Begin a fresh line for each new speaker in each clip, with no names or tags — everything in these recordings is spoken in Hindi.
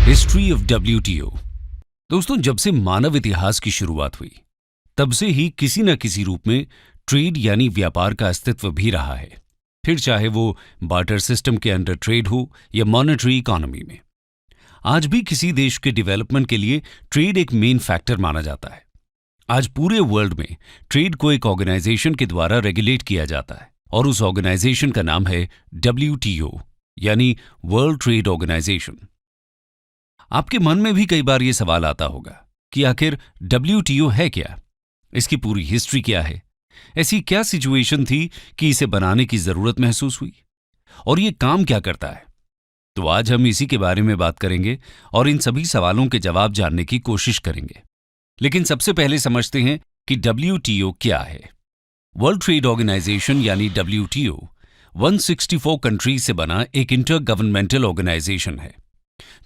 History of WTO। दोस्तों, जब से मानव इतिहास की शुरुआत हुई तब से ही किसी न किसी रूप में ट्रेड यानी व्यापार का अस्तित्व भी रहा है, फिर चाहे वो बार्टर सिस्टम के अंडर ट्रेड हो या मॉनेटरी इकोनॉमी में। आज भी किसी देश के डेवलपमेंट के लिए ट्रेड एक मेन फैक्टर माना जाता है। आज पूरे वर्ल्ड में ट्रेड को एक ऑर्गेनाइजेशन के द्वारा रेगुलेट किया जाता है और उस ऑर्गेनाइजेशन का नाम है WTO यानी वर्ल्ड ट्रेड ऑर्गेनाइजेशन। आपके मन में भी कई बार ये सवाल आता होगा कि आखिर WTO है क्या, इसकी पूरी हिस्ट्री क्या है, ऐसी क्या सिचुएशन थी कि इसे बनाने की जरूरत महसूस हुई और ये काम क्या करता है। तो आज हम इसी के बारे में बात करेंगे और इन सभी सवालों के जवाब जानने की कोशिश करेंगे। लेकिन सबसे पहले समझते हैं कि WTO क्या है। वर्ल्ड ट्रेड ऑर्गेनाइजेशन यानी WTO 164 कंट्रीज से बना एक इंटर गवर्नमेंटल ऑर्गेनाइजेशन है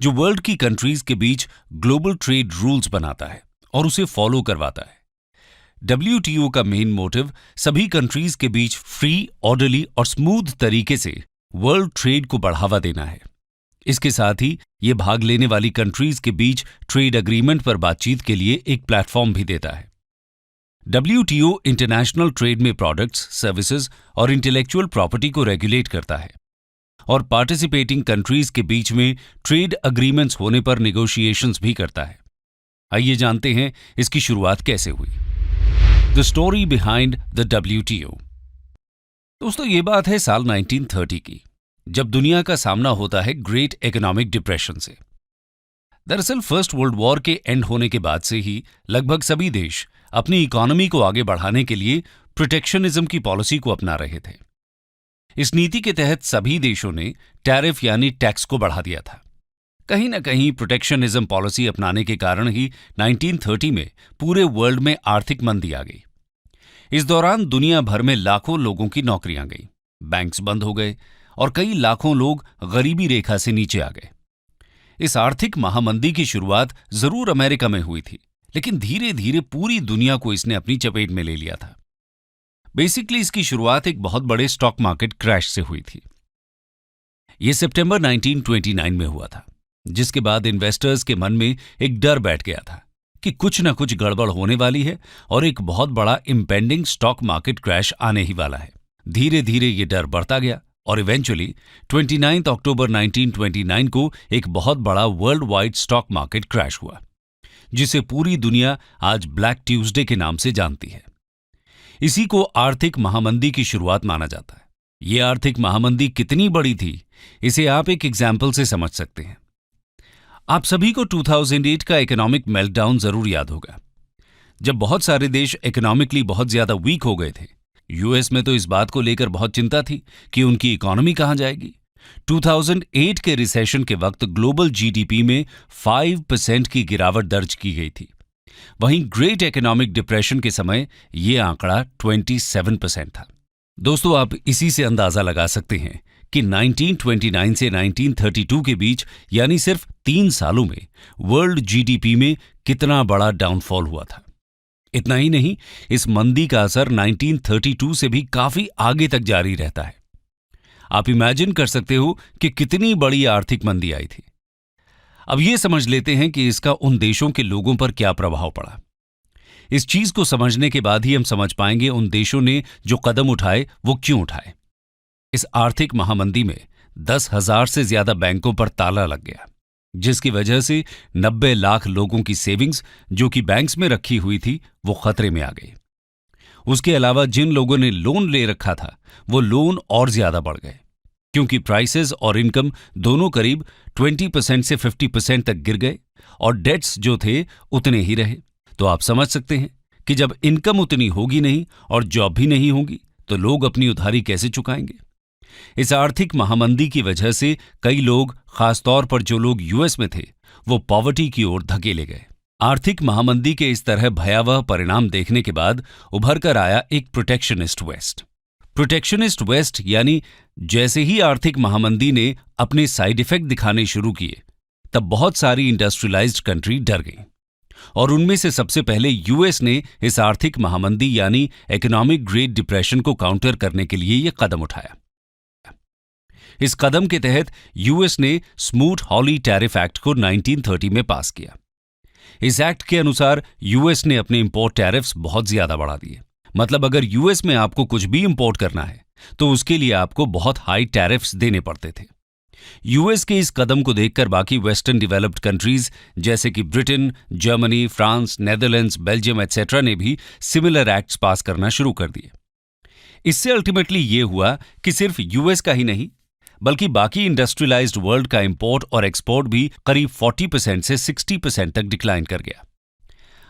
जो वर्ल्ड की कंट्रीज के बीच ग्लोबल ट्रेड रूल्स बनाता है और उसे फॉलो करवाता है। WTO का मेन मोटिव सभी कंट्रीज के बीच फ्री, ऑर्डरली और स्मूथ तरीके से वर्ल्ड ट्रेड को बढ़ावा देना है। इसके साथ ही ये भाग लेने वाली कंट्रीज के बीच ट्रेड एग्रीमेंट पर बातचीत के लिए एक प्लेटफॉर्म भी देता है। WTO इंटरनेशनल ट्रेड में प्रोडक्ट्स, सर्विसेज और इंटेलेक्चुअल प्रॉपर्टी को रेगुलेट करता है और पार्टिसिपेटिंग कंट्रीज के बीच में ट्रेड एग्रीमेंट्स होने पर नेगोशिएशंस भी करता है। आइए जानते हैं इसकी शुरुआत कैसे हुई। The story behind the WTO। दोस्तों, ये बात है साल 1930 की, जब दुनिया का सामना होता है ग्रेट इकोनॉमिक डिप्रेशन से। दरअसल फर्स्ट वर्ल्ड वॉर के एंड होने के बाद से ही लगभग सभी देश अपनी इकोनॉमी को आगे बढ़ाने के लिए प्रोटेक्शनिज्म की पॉलिसी को अपना रहे थे। इस नीति के तहत सभी देशों ने टैरिफ यानी टैक्स को बढ़ा दिया था। कहीं न कहीं प्रोटेक्शनिज्म पॉलिसी अपनाने के कारण ही 1930 में पूरे वर्ल्ड में आर्थिक मंदी आ गई। इस दौरान दुनिया भर में लाखों लोगों की नौकरियां गई, बैंक्स बंद हो गए और कई लाखों लोग गरीबी रेखा से नीचे आ गए। इस आर्थिक महामंदी की शुरुआत जरूर अमेरिका में हुई थी, लेकिन धीरे धीरे पूरी दुनिया को इसने अपनी चपेट में ले लिया था। बेसिकली इसकी शुरुआत एक बहुत बड़े स्टॉक मार्केट क्रैश से हुई थी। यह सितंबर 1929 में हुआ था, जिसके बाद इन्वेस्टर्स के मन में एक डर बैठ गया था कि कुछ न कुछ गड़बड़ होने वाली है और एक बहुत बड़ा इंपेंडिंग स्टॉक मार्केट क्रैश आने ही वाला है। धीरे धीरे ये डर बढ़ता गया और इवेंचुअली 29 अक्टूबर 1929 को एक बहुत बड़ा world wide stock market crash हुआ, जिसे पूरी दुनिया आज ब्लैक ट्यूसडे के नाम से जानती है। इसी को आर्थिक महामंदी की शुरुआत माना जाता है। ये आर्थिक महामंदी कितनी बड़ी थी, इसे आप एक एग्जाम्पल से समझ सकते हैं। आप सभी को 2008 का इकोनॉमिक मेल्टडाउन जरूर याद होगा, जब बहुत सारे देश इकोनॉमिकली बहुत ज्यादा वीक हो गए थे। यूएस में तो इस बात को लेकर बहुत चिंता थी कि उनकी इकोनॉमी कहां जाएगी। 2008 के रिसेशन के वक्त ग्लोबल GDP में 5% की गिरावट दर्ज की गई थी। वहीं ग्रेट इकोनॉमिक डिप्रेशन के समय यह आंकड़ा 27% था। दोस्तों, आप इसी से अंदाजा लगा सकते हैं कि 1929 से 1932 के बीच यानी सिर्फ 3 सालों में वर्ल्ड GDP में कितना बड़ा डाउनफॉल हुआ था। इतना ही नहीं, इस मंदी का असर 1932 से भी काफी आगे तक जारी रहता है। आप इमेजिन कर सकते हो कि कितनी बड़ी आर्थिक मंदी आई थी। अब यह समझ लेते हैं कि इसका उन देशों के लोगों पर क्या प्रभाव पड़ा। इस चीज को समझने के बाद ही हम समझ पाएंगे उन देशों ने जो कदम उठाए वो क्यों उठाए। इस आर्थिक महामंदी में 10,000 से ज्यादा बैंकों पर ताला लग गया, जिसकी वजह से 90 लाख लोगों की सेविंग्स जो कि बैंक्स में रखी हुई थी वो खतरे में आ गई। उसके अलावा जिन लोगों ने लोन ले रखा था वो लोन और ज्यादा बढ़ गए, क्योंकि प्राइसेस और इनकम दोनों करीब 20% से 50% तक गिर गए और डेट्स जो थे उतने ही रहे। तो आप समझ सकते हैं कि जब इनकम उतनी होगी नहीं और जॉब भी नहीं होगी तो लोग अपनी उधारी कैसे चुकाएंगे। इस आर्थिक महामंदी की वजह से कई लोग, खासतौर पर जो लोग यूएस में थे, वो पॉवर्टी की ओर धकेले गए। आर्थिक महामंदी के इस तरह भयावह परिणाम देखने के बाद उभर कर आया एक प्रोटेक्शनिस्ट वेस्ट। प्रोटेक्शनिस्ट वेस्ट यानी जैसे ही आर्थिक महामंदी ने अपने साइड इफेक्ट दिखाने शुरू किए, तब बहुत सारी इंडस्ट्रियलाइज्ड कंट्री डर गईं और उनमें से सबसे पहले यूएस ने इस आर्थिक महामंदी यानी इकोनॉमिक ग्रेट डिप्रेशन को काउंटर करने के लिए यह कदम उठाया। इस कदम के तहत यूएस ने स्मूथ-हॉली टैरिफ एक्ट को 1930 में पास किया। इस एक्ट के अनुसार यूएस ने अपने इंपोर्ट टैरिफ्स बहुत ज्यादा बढ़ा दिए। मतलब अगर यूएस में आपको कुछ भी इंपोर्ट करना है तो उसके लिए आपको बहुत हाई टैरिफ्स देने पड़ते थे। यूएस के इस कदम को देखकर बाकी वेस्टर्न डेवलप्ड कंट्रीज जैसे कि Britain, Germany, France, Netherlands, Belgium etcetera ने भी सिमिलर एक्ट्स पास करना शुरू कर दिए। इससे अल्टीमेटली ये हुआ कि सिर्फ यूएस का ही नहीं बल्कि बाकी इंडस्ट्रियलाइज्ड वर्ल्ड का इंपोर्ट और एक्सपोर्ट भी करीब 40% से 60% तक डिक्लाइन कर गया।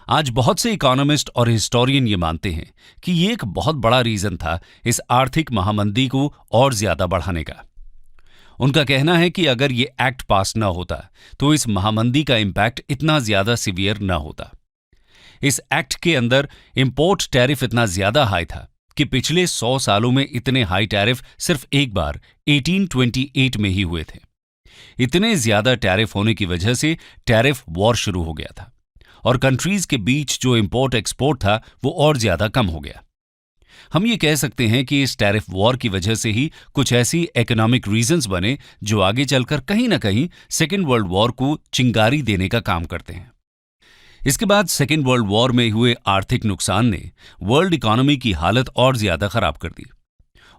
आज बहुत से इकोनॉमिस्ट और हिस्टोरियन ये मानते हैं कि ये एक बहुत बड़ा रीजन था इस आर्थिक महामंदी को और ज्यादा बढ़ाने का। उनका कहना है कि अगर ये एक्ट पास न होता तो इस महामंदी का इंपैक्ट इतना ज्यादा सिवियर न होता। इस एक्ट के अंदर इंपोर्ट टैरिफ इतना ज्यादा हाई था कि पिछले 100 सालों में इतने हाई टैरिफ सिर्फ एक बार 1828 में ही हुए थे। इतने ज्यादा टैरिफ होने की वजह से टैरिफ वॉर शुरू हो गया था और कंट्रीज के बीच जो इंपोर्ट एक्सपोर्ट था वो और ज्यादा कम हो गया। हम ये कह सकते हैं कि इस टैरिफ वॉर की वजह से ही कुछ ऐसी इकोनॉमिक रीजंस बने जो आगे चलकर कहीं ना कहीं सेकेंड वर्ल्ड वॉर को चिंगारी देने का काम करते हैं। इसके बाद सेकेंड वर्ल्ड वॉर में हुए आर्थिक नुकसान ने वर्ल्ड इकोनॉमी की हालत और ज्यादा खराब कर दी।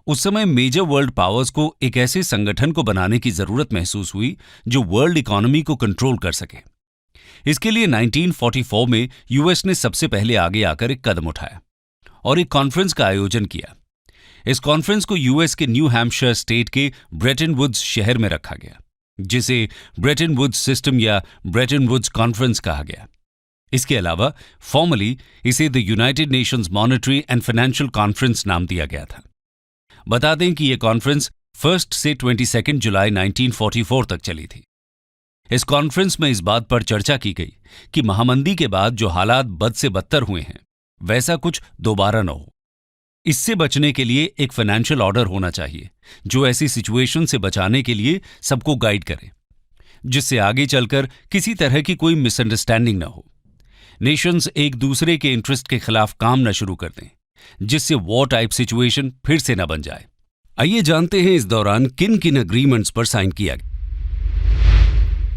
उस समय मेजर वर्ल्ड पावर्स को एक ऐसे संगठन को बनाने की जरूरत महसूस हुई जो वर्ल्ड इकोनॉमी को कंट्रोल कर सके। इसके लिए 1944 में यूएस ने सबसे पहले आगे आकर एक कदम उठाया और एक कॉन्फ्रेंस का आयोजन किया। इस कॉन्फ्रेंस को यूएस के न्यू हैम्पशायर स्टेट के ब्रेटन वुड्स शहर में रखा गया, जिसे ब्रेटन वुड्स सिस्टम या ब्रेटन वुड्स कॉन्फ्रेंस कहा गया। इसके अलावा फॉर्मली इसे the United Nations monetary and financial conference नाम दिया गया था। बता दें कि यह कॉन्फ्रेंस 1 से 22 जुलाई 1944 तक चली थी। इस कॉन्फ्रेंस में इस बात पर चर्चा की गई कि महामंदी के बाद जो हालात बद से बदतर हुए हैं वैसा कुछ दोबारा न हो। इससे बचने के लिए एक फाइनेंशियल ऑर्डर होना चाहिए जो ऐसी सिचुएशन से बचाने के लिए सबको गाइड करे, जिससे आगे चलकर किसी तरह की कोई मिसअंडरस्टैंडिंग न हो। नेशंस एक दूसरे के इंटरेस्ट के खिलाफ काम न शुरू कर दें, जिससे वॉर टाइप सिचुएशन फिर से न बन जाए। आइए जानते हैं इस दौरान किन किन एग्रीमेंट्स पर साइन किया गया।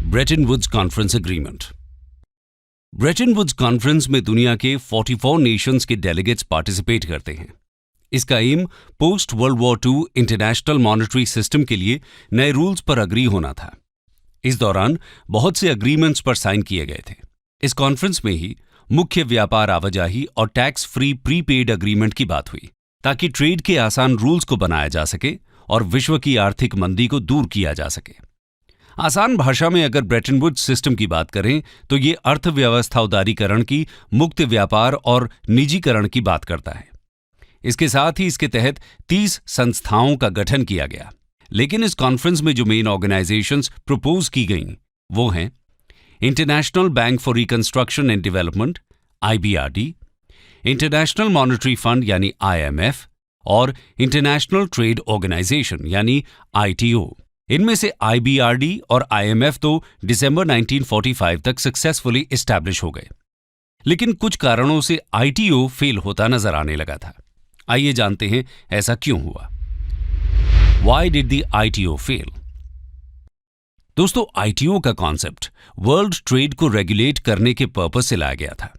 Bretton Woods conference agreement. Bretton Woods conference में दुनिया के 44 नेशंस के डेलीगेट्स पार्टिसिपेट करते हैं। इसका aim post world war II international monetary system के लिए नए रूल्स पर अग्री होना था। इस दौरान बहुत से एग्रीमेंट्स पर साइन किए गए थे। इस कॉन्फ्रेंस में ही मुख्य व्यापार आवाजाही और टैक्स फ्री प्रीपेड एग्रीमेंट की बात हुई ताकि ट्रेड के आसान रूल्स को बनाया जा सके और विश्व की आर्थिक मंदी को दूर किया जा सके। आसान भाषा में अगर ब्रेटन वुड्स सिस्टम की बात करें तो ये अर्थव्यवस्था उदारीकरण की, मुक्त व्यापार और निजीकरण की बात करता है। इसके साथ ही इसके तहत 30 संस्थाओं का गठन किया गया। लेकिन इस कॉन्फ्रेंस में जो मेन ऑर्गेनाइजेशंस प्रपोज की गईं वो हैं international bank for reconstruction and development IBRD, international monetary fund यानी IMF और इंटरनेशनल ट्रेड ऑर्गेनाइजेशन यानी ITO। इनमें से IBRD और IMF तो दिसंबर 1945 तक सक्सेसफुली एस्टैब्लिश हो गए, लेकिन कुछ कारणों से ITO फेल होता नजर आने लगा था। आइए जानते हैं ऐसा क्यों हुआ। Why did the ITO fail? दोस्तों, ITO का कॉन्सेप्ट वर्ल्ड ट्रेड को रेगुलेट करने के पर्पस से लाया गया था।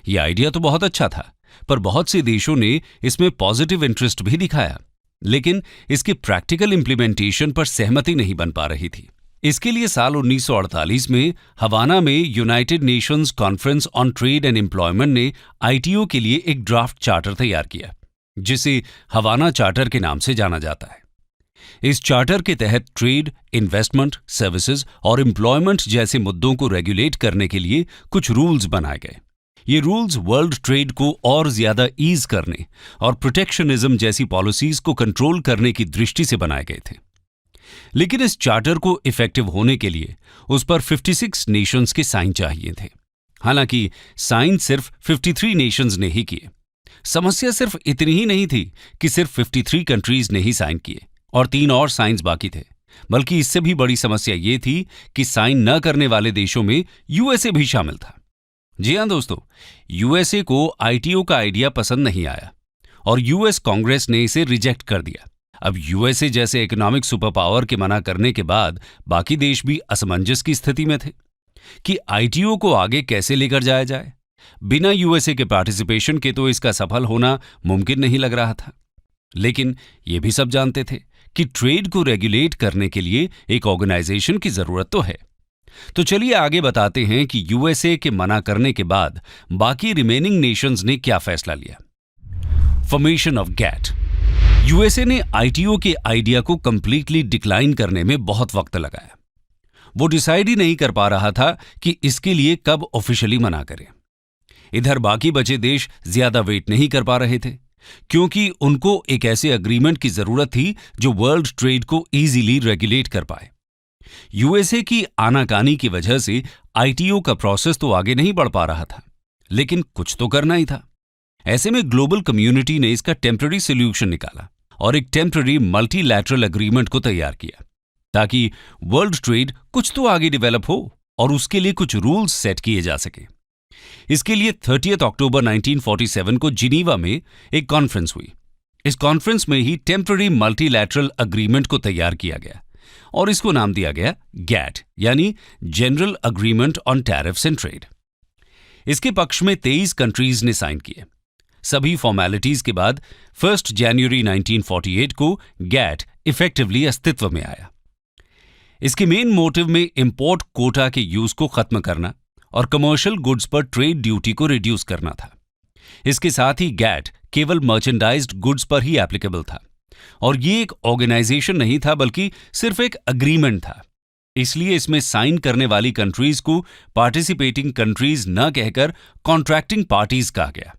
यह आइडिया तो बहुत अच्छा था, पर बहुत से देशों ने इसमें पॉजिटिव इंटरेस्ट भी दिखाया, लेकिन इसके प्रैक्टिकल इंप्लीमेंटेशन पर सहमति नहीं बन पा रही थी। इसके लिए साल 1948 में हवाना में United Nations conference on trade and employment ने ITO के लिए एक ड्राफ्ट चार्टर तैयार किया, जिसे हवाना चार्टर के नाम से जाना जाता है। इस चार्टर के तहत ट्रेड, इन्वेस्टमेंट, सर्विसेज और एम्प्लॉयमेंट जैसे मुद्दों को रेगुलेट करने के लिए कुछ रूल्स बनाए गए। ये रूल्स वर्ल्ड ट्रेड को और ज्यादा ईज करने और प्रोटेक्शनिज्म जैसी पॉलिसीज को कंट्रोल करने की दृष्टि से बनाए गए थे। लेकिन इस चार्टर को इफेक्टिव होने के लिए उस पर 56 नेशंस के साइन चाहिए थे। हालांकि साइन सिर्फ 53 नेशंस ने ही किए। समस्या सिर्फ इतनी ही नहीं थी कि सिर्फ 53 कंट्रीज ने ही साइन किए और 3 और साइंस बाकी थे, बल्कि इससे भी बड़ी समस्या ये थी कि साइन न करने वाले देशों में यूएसए भी शामिल था। जी हां दोस्तों, यूएसए को ITO का आइडिया पसंद नहीं आया और यूएस कांग्रेस ने इसे रिजेक्ट कर दिया। अब यूएसए जैसे इकोनॉमिक सुपर पावर के मना करने के बाद बाकी देश भी असमंजस की स्थिति में थे कि आईटीओ को आगे कैसे लेकर जाया जाए। बिना यूएसए के पार्टिसिपेशन के तो इसका सफल होना मुमकिन नहीं लग रहा था। लेकिन ये भी सब जानते थे कि ट्रेड को रेगुलेट करने के लिए एक ऑर्गेनाइजेशन की जरूरत तो है। तो चलिए आगे बताते हैं कि यूएसए के मना करने के बाद बाकी रिमेनिंग नेशंस ने क्या फैसला लिया। Formation of GATT. यूएसए ने आईटीओ के आइडिया को कंप्लीटली डिक्लाइन करने में बहुत वक्त लगाया। वो डिसाइड ही नहीं कर पा रहा था कि इसके लिए कब ऑफिशियली मना करें। इधर बाकी बचे देश ज्यादा वेट नहीं कर पा रहे थे, क्योंकि उनको एक ऐसे अग्रीमेंट की जरूरत थी जो वर्ल्ड ट्रेड को इजीली रेगुलेट कर पाए। यूएसए की आनाकानी की वजह से आईटीओ का प्रोसेस तो आगे नहीं बढ़ पा रहा था, लेकिन कुछ तो करना ही था। ऐसे में ग्लोबल कम्युनिटी ने इसका टेम्पररी सोल्यूशन निकाला और एक टेम्पररी मल्टीलैटरल एग्रीमेंट को तैयार किया, ताकि वर्ल्ड ट्रेड कुछ तो आगे डेवलप हो और उसके लिए कुछ रूल्स सेट किए जा सके। इसके लिए 30 अक्टूबर 1947 को जिनीवा में एक कॉन्फ्रेंस हुई। इस कॉन्फ्रेंस में ही टेम्पररी मल्टीलैटरल एग्रीमेंट को तैयार किया गया और इसको नाम दिया गया गैट, यानी general agreement on tariffs and trade. इसके पक्ष में 23 कंट्रीज ने साइन किए। सभी फॉर्मेलिटीज के बाद 1 जनवरी 1948 को गैट इफेक्टिवली अस्तित्व में आया। इसके मेन मोटिव में इंपोर्ट कोटा के यूज को खत्म करना और कमर्शियल गुड्स पर ट्रेड ड्यूटी को रिड्यूस करना था। इसके साथ ही गैट केवल मर्चेंडाइज्ड गुड्स पर ही एप्लीकेबल था और ये एक ऑर्गेनाइजेशन नहीं था, बल्कि सिर्फ एक अग्रीमेंट था। इसलिए इसमें साइन करने वाली कंट्रीज को पार्टिसिपेटिंग कंट्रीज न कहकर कॉन्ट्रैक्टिंग पार्टीज कहा गया।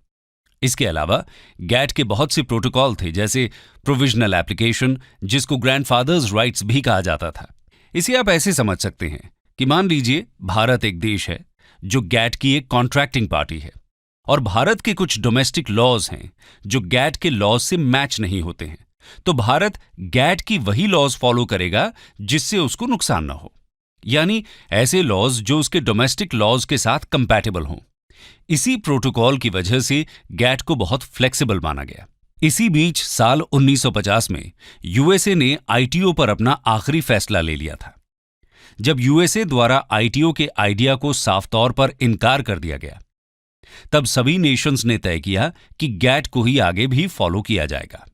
इसके अलावा गैट के बहुत से प्रोटोकॉल थे, जैसे प्रोविजनल एप्लीकेशन, जिसको ग्रैंडफादर्स राइट्स भी कहा जाता था। इसे आप ऐसे समझ सकते हैं कि मान लीजिए भारत एक देश है जो गैट की एक कॉन्ट्रैक्टिंग पार्टी है और भारत के कुछ डोमेस्टिक लॉज हैं जो गैट के लॉज से मैच नहीं होते हैं, तो भारत गैट की वही लॉज फॉलो करेगा जिससे उसको नुकसान ना हो, यानी ऐसे लॉज जो उसके डोमेस्टिक लॉज के साथ कंपैटिबल हों। इसी प्रोटोकॉल की वजह से गैट को बहुत फ्लेक्सिबल माना गया। इसी बीच साल 1950 में यूएसए ने आईटीओ पर अपना आखिरी फैसला ले लिया था। जब यूएसए द्वारा आईटीओ के आइडिया को साफ तौर पर इनकार कर दिया गया, तब सभी नेशंस ने तय किया कि गैट को ही आगे भी फॉलो किया जाएगा।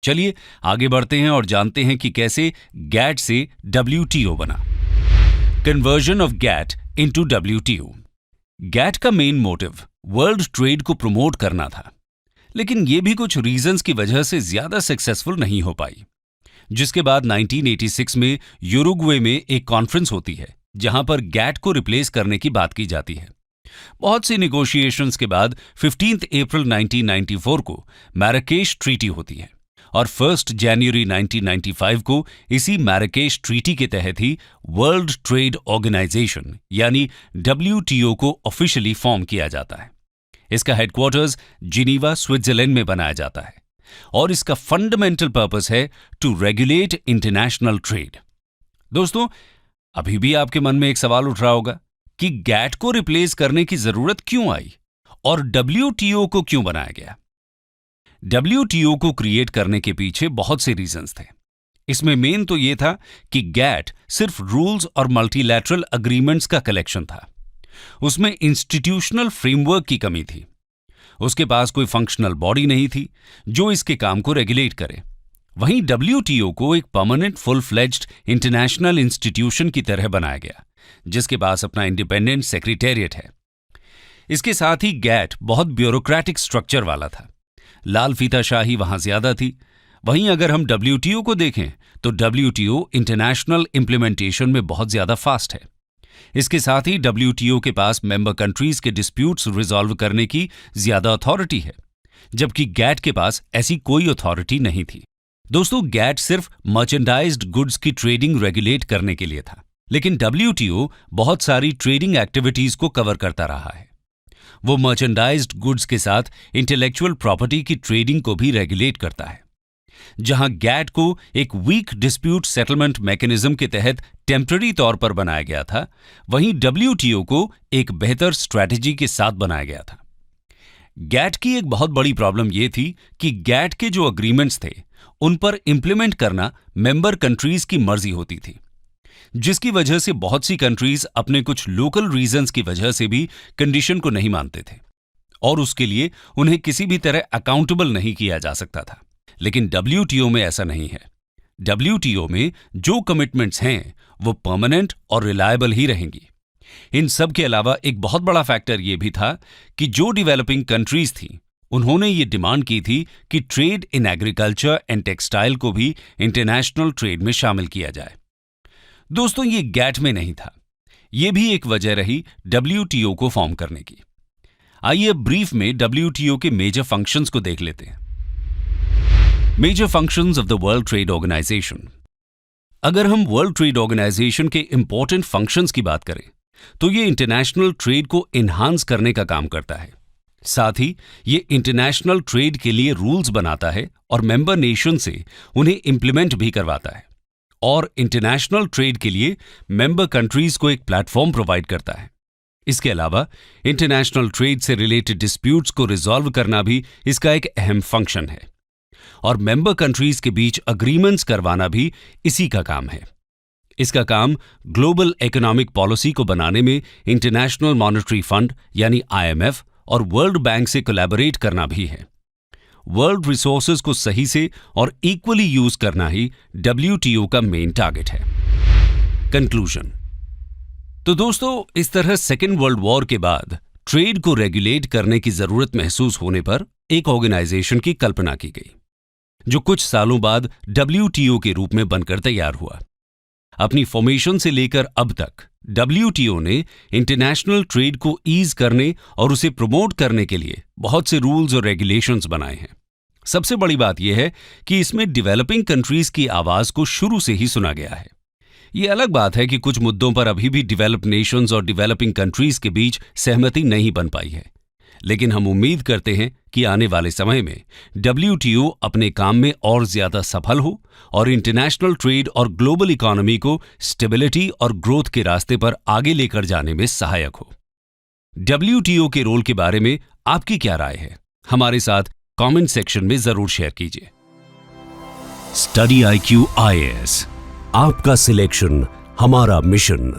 चलिए आगे बढ़ते हैं और जानते हैं कि कैसे गैट से डब्ल्यूटीओ बना। Conversion of GATT into WTO. GATT का मेन मोटिव वर्ल्ड ट्रेड को प्रमोट करना था, लेकिन यह भी कुछ रीजंस की वजह से ज्यादा सक्सेसफुल नहीं हो पाई, जिसके बाद 1986 में यूरुग्वे में एक कॉन्फ्रेंस होती है जहां पर गैट को रिप्लेस करने की बात की जाती है। बहुत सी निगोशिएशंस के बाद 15 अप्रैल 1994 को मैराकेश ट्रीटी होती है और 1 जनवरी 1995 को इसी मैराकेश ट्रीटी के तहत ही वर्ल्ड ट्रेड ऑर्गेनाइजेशन यानी डब्ल्यूटीओ को ऑफिशियली फॉर्म किया जाता है। इसका हेडक्वार्टर्स जिनीवा, स्विट्जरलैंड में बनाया जाता है और इसका फंडामेंटल पर्पस है टू रेगुलेट इंटरनेशनल ट्रेड। दोस्तों, अभी भी आपके मन में एक सवाल उठ रहा होगा कि गैट को रिप्लेस करने की जरूरत क्यों आई और डब्ल्यूटीओ को क्यों बनाया गया। डब्ल्यूटीओ को क्रिएट करने के पीछे बहुत से रीजंस थे। इसमें मेन तो यह था कि गैट सिर्फ रूल्स और मल्टीलैटरल अग्रीमेंट्स का कलेक्शन था। उसमें इंस्टीट्यूशनल फ्रेमवर्क की कमी थी। उसके पास कोई फंक्शनल बॉडी नहीं थी जो इसके काम को रेगुलेट करे। वहीं डब्ल्यूटीओ को एक permanent full fledged international institution की तरह बनाया गया, जिसके पास अपना इंडिपेंडेंट सेक्रेटेरिएट है। इसके साथ ही गैट बहुत ब्यूरोक्रेटिक स्ट्रक्चर वाला था। लाल फीताशाही वहां ज्यादा थी। वहीं अगर हम डब्ल्यूटीओ को देखें तो डब्ल्यूटीओ इंटरनेशनल इंप्लीमेंटेशन में बहुत ज्यादा फास्ट है। इसके साथ ही डब्ल्यूटीओ के पास मेंबर कंट्रीज के डिस्प्यूट्स रिजॉल्व करने की ज्यादा अथॉरिटी है, जबकि गैट के पास ऐसी कोई अथॉरिटी नहीं थी। दोस्तों, गैट सिर्फ मर्चेंडाइज्ड गुड्स की ट्रेडिंग रेगुलेट करने के लिए था, लेकिन डब्ल्यूटीओ बहुत सारी ट्रेडिंग एक्टिविटीज को कवर करता रहा है। वो मर्चेंडाइज्ड गुड्स के साथ इंटेलेक्चुअल प्रॉपर्टी की ट्रेडिंग को भी रेगुलेट करता है। जहां गैट को एक वीक डिस्प्यूट सेटलमेंट मैकेनिज्म के तहत टेम्पररी तौर पर बनाया गया था, वहीं डब्ल्यूटीओ को एक बेहतर स्ट्रैटेजी के साथ बनाया गया था। गैट की एक बहुत बड़ी प्रॉब्लम यह थी कि गैट के जो अग्रीमेंट्स थे उन पर इंप्लीमेंट करना मेंबर कंट्रीज की मर्जी होती थी, जिसकी वजह से बहुत सी कंट्रीज अपने कुछ लोकल रीजंस की वजह से भी कंडीशन को नहीं मानते थे और उसके लिए उन्हें किसी भी तरह अकाउंटेबल नहीं किया जा सकता था। लेकिन WTO में ऐसा नहीं है। WTO में जो कमिटमेंट्स हैं वो परमानेंट और रिलायबल ही रहेंगी। इन सब के अलावा एक बहुत बड़ा फैक्टर ये भी था कि जो डेवलपिंग कंट्रीज थी उन्होंने ये डिमांड की थी कि trade in agriculture and textile को भी इंटरनेशनल ट्रेड में शामिल किया जाए। दोस्तों, ये गैट में नहीं था। ये भी एक वजह रही WTO को फॉर्म करने की। आइए अब ब्रीफ में WTO के मेजर फंक्शंस को देख लेते हैं। Major functions of the world trade organisation. अगर हम वर्ल्ड ट्रेड ऑर्गेनाइजेशन के इंपॉर्टेंट फंक्शंस की बात करें तो ये इंटरनेशनल ट्रेड को एनहांस करने का काम करता है। साथ ही ये इंटरनेशनल ट्रेड के लिए रूल्स बनाता है और मेंबर नेशन से उन्हें इंप्लीमेंट भी करवाता है, और इंटरनेशनल ट्रेड के लिए मेंबर कंट्रीज को एक प्लेटफॉर्म प्रोवाइड करता है। इसके अलावा इंटरनेशनल ट्रेड से रिलेटेड डिस्प्यूट्स को रिजॉल्व करना भी इसका एक अहम फंक्शन है, और मेंबर कंट्रीज के बीच अग्रीमेंट्स करवाना भी इसी का काम है। इसका काम ग्लोबल इकोनॉमिक पॉलिसी को बनाने में इंटरनेशनल मॉनेटरी फंड यानी IMF और वर्ल्ड बैंक से कोलैबोरेट करना भी है। वर्ल्ड रिसोर्सेज को सही से और इक्वली यूज करना ही WTO का मेन टारगेट है। कंक्लूजन। तो दोस्तों, इस तरह सेकेंड वर्ल्ड वॉर के बाद ट्रेड को रेगुलेट करने की जरूरत महसूस होने पर एक ऑर्गेनाइजेशन की कल्पना की गई, जो कुछ सालों बाद WTO के रूप में बनकर तैयार हुआ। अपनी फॉर्मेशन से लेकर अब तक WTO ने इंटरनेशनल ट्रेड को ईज करने और उसे प्रमोट करने के लिए बहुत से रूल्स और रेगुलेशंस बनाए हैं। सबसे बड़ी बात यह है कि इसमें डेवलपिंग कंट्रीज की आवाज को शुरू से ही सुना गया है। ये अलग बात है कि कुछ मुद्दों पर अभी भी डेवलप्ड नेशंस और डेवलपिंग कंट्रीज के बीच सहमति नहीं बन पाई है, लेकिन हम उम्मीद करते हैं कि आने वाले समय में WTO अपने काम में और ज्यादा सफल हो और इंटरनेशनल ट्रेड और ग्लोबल इकोनॉमी को स्टेबिलिटी और ग्रोथ के रास्ते पर आगे लेकर जाने में सहायक हो। WTO के रोल के बारे में आपकी क्या राय है? हमारे साथ कमेंट सेक्शन में जरूर शेयर कीजिए।
स्टडी IQ IAS, आपका सिलेक्शन हमारा मिशन।